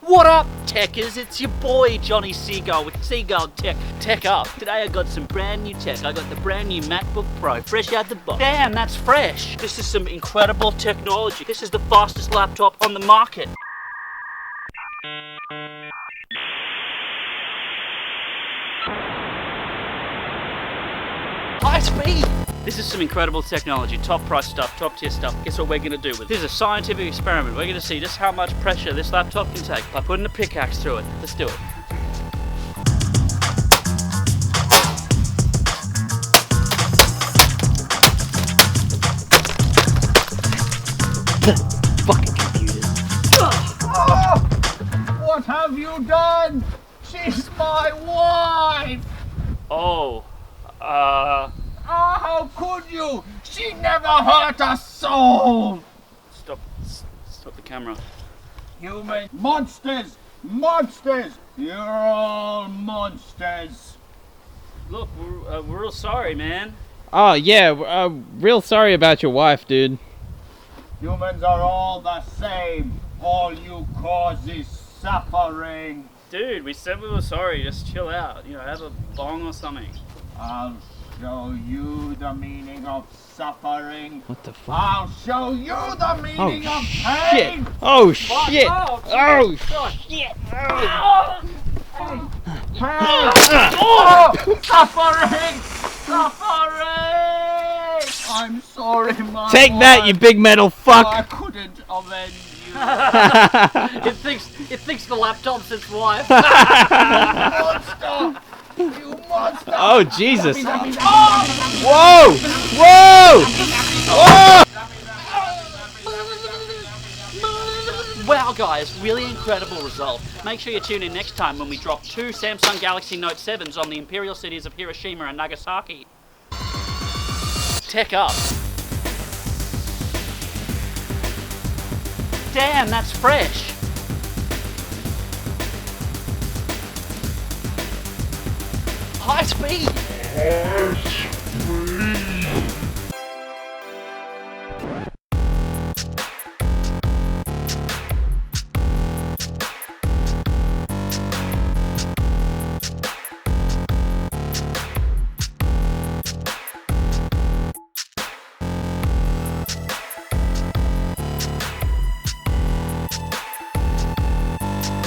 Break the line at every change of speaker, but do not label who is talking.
What up, techers? It's your boy Johnny Seagull with Seagull Tech. Tech Up. Today I got some brand new tech. I got the brand new Macbook Pro, fresh out the box. Damn, that's fresh. This is some incredible technology. This is the fastest laptop on the market. High speed! This is some incredible technology, top price stuff, top tier stuff. Guess what we're gonna do with it? This is a scientific experiment. We're gonna see just how much pressure this laptop can take by putting a pickaxe through it. Let's do it. Fucking computers.
Oh, what have you done? She's my wife!
Oh,
Oh, how could you? She never hurt a soul!
Stop the camera.
Human monsters! Monsters! You're all monsters!
Look, we're real sorry, man.
Oh yeah, real sorry about your wife, dude.
Humans are all the same. All you cause is suffering.
Dude, we said we were sorry. Just chill out. You know, have a bong or something.
I'll show you the meaning of suffering.
What the fuck?
I'll show you the meaning of
Shit!
pain.
Oh shit!
Oh,
Oh shit!
Oh, suffering! Suffering! I'm sorry, my
Take that, you big metal
I
fuck!
couldn't avenge you.
It thinks the laptop's its wife.
Monster! You monster!
Oh Jesus! Whoa! Whoa! Whoa!
Wow, guys, really incredible result. Make sure you tune in next time when we drop 2 Samsung Galaxy Note 7s on the imperial cities of Hiroshima and Nagasaki. Tech Up. Damn, that's fresh. High speed.